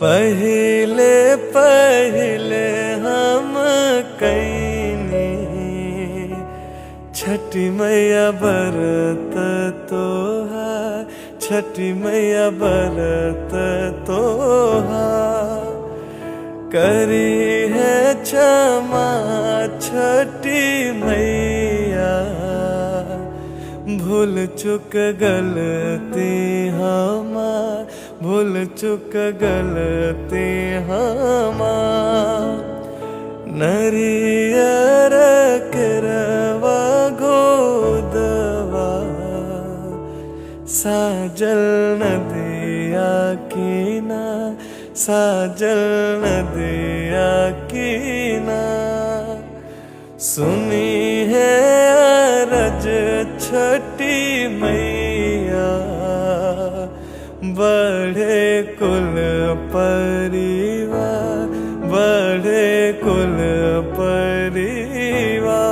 पहले पहले हम कईनी छठी मैया बरत तोहार, छठी मैया बरत तोहार। करी है क्षमा छठी मैया, भूल चुक गलती हमार, भूल चुक गलती हमार। नरियर करवा गोदवा, साजल नदिया किनार, साजल नदिया किनार। सुनी है अरज छठी मैया, बढ़े कुल परिवार, बढ़े कुल परिवार।